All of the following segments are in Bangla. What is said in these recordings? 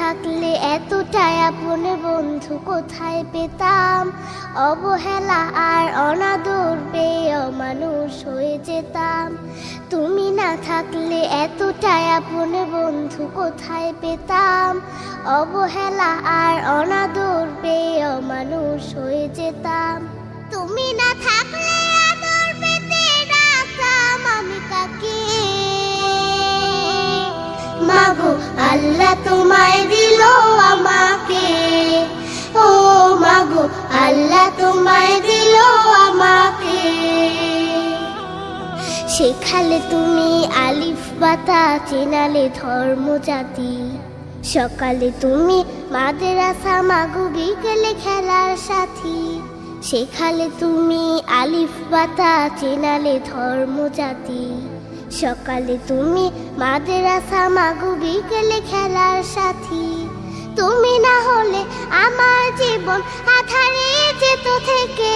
থাকলে এতটাই আপন বন্ধু কোথায় পেতাম, অবহেলা আর অনাদর পেয়ে অমানুষ হয়ে যেতাম। তুমি না থাকলে এতটাই আপন বন্ধু কোথায় পেতাম, অবহেলা আর অনাদর পেয়ে অমানুষ হয়ে যেতাম। তুমি না থাকলে আদর পেতে ডাকতাম আমি কাকে, মাগো আল্লাহ তোমায় দিল আমাকে, ও মাগো আল্লাহ তোমায় দিল আমাকে। শেখালে তুমি আলিফ বাতা, চেনালে ধর্ম জাতি, সকালে তুমি মাদ্রাসা, মাগো বিকেলে খেলার সাথী। শেখালে তুমি আলিফ বাতা, চেনালে ধর্ম জাতি, সকালে তুমি মাদ্রাসা, মাগো বিকেলে খেলার সাথী। তুমি না হলে আমার জীবন আধারে যেত থেকে,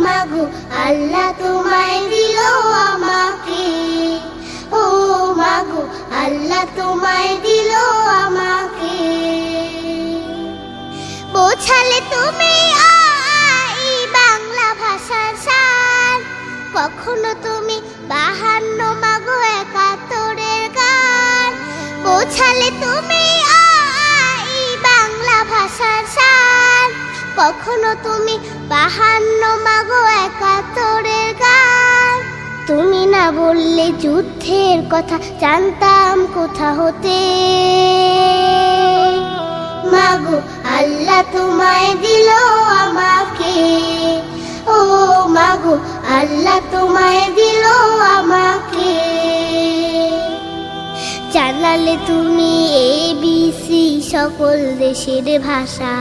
মাগো আল্লাহ তোমায় দিল আমাকে, ও মাগো আল্লাহ তোমায় দিল আমাকে। বোঝালে তুমি বাংলা ভাষার সার, কখনো তুমি 52 মাগো 71-এর গান। বোঝালে তুমি বাংলা ভাষার সার, কখনো তুমি 52 মাগো 71-এর গান। তুমি না বললে যুদ্ধের কথা জানতাম কোথা হতে, মাগো আল্লাহ তোমায় দিল আমাকে, ও মাগো আল্লাহ তোমায় দিল আমাকে। জানালে তুমি ABC সকল দেশের ভাষা,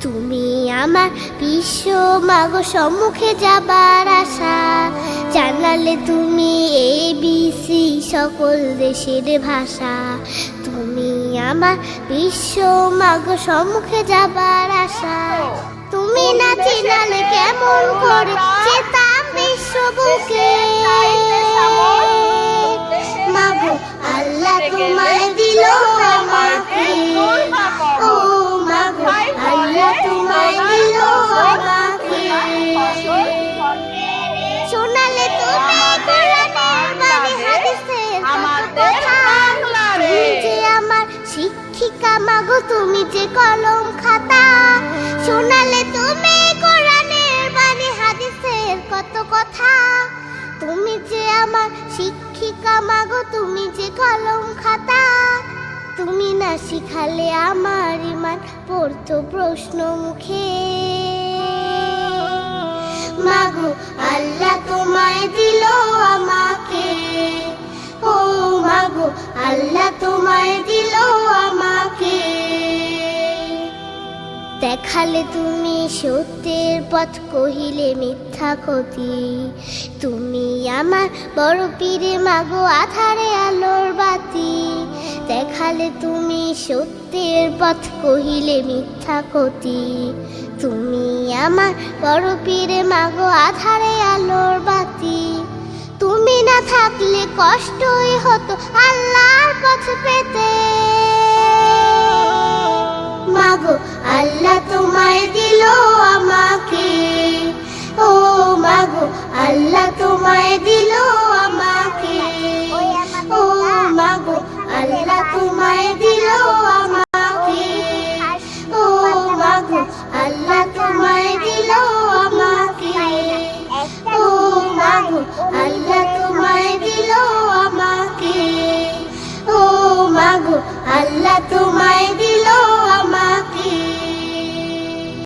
তুমি আমার বিশ্ব মাগো সম্মুখে যাবার আশা। জানালে তুমি ABC সকল দেশের ভাষা, তুমি আমার বিশ্ব মাগো সম্মুখে যাবার আশা। তুমি না চিনালে কেমন করে যেতাম বিশ্ব বুকে, মাগো আল্লাহ তোমায় দিল আমাকে, ও মাগো আল্লাহ তোমায় দিল আমাকে। শোনালে তুমি কোরআনের বাণী হাদিসের কথা, তুমি যে আমার শিক্ষিকা মাগো, তুমি যে কলম খাতা। শোনালে তুমি কোরআনের বাণী হাদিসের কত কথা, তুমি যে আমার শিক্ষিকা মাগো, তুমি যে কলম খাতা। তুমি না শিখালে আমার ইমান পড়তো প্রশ্ন মুখে, মাগো আল্লাহ তোমায় দিল আমাকে, ও মাগো আল্লাহ তোমায় দিল আমাকে। দেখালে তুমি সত্যের পথ, কহিলে মিথ্যা ক্ষতি, তুমি আমার বড় পীরে মাগো আধারে আলোর বাতি। দেখালে তুমি সত্যের পথ, কহিলে মিথ্যা ক্ষতি, তুমি আমার বড় পীরে মাগো আধারে আলোর বাতি। তুমি না থাকলে কষ্টই হতো আল্লাহর পথ পেতে, মাগো আল্লাহ তোমায় দিল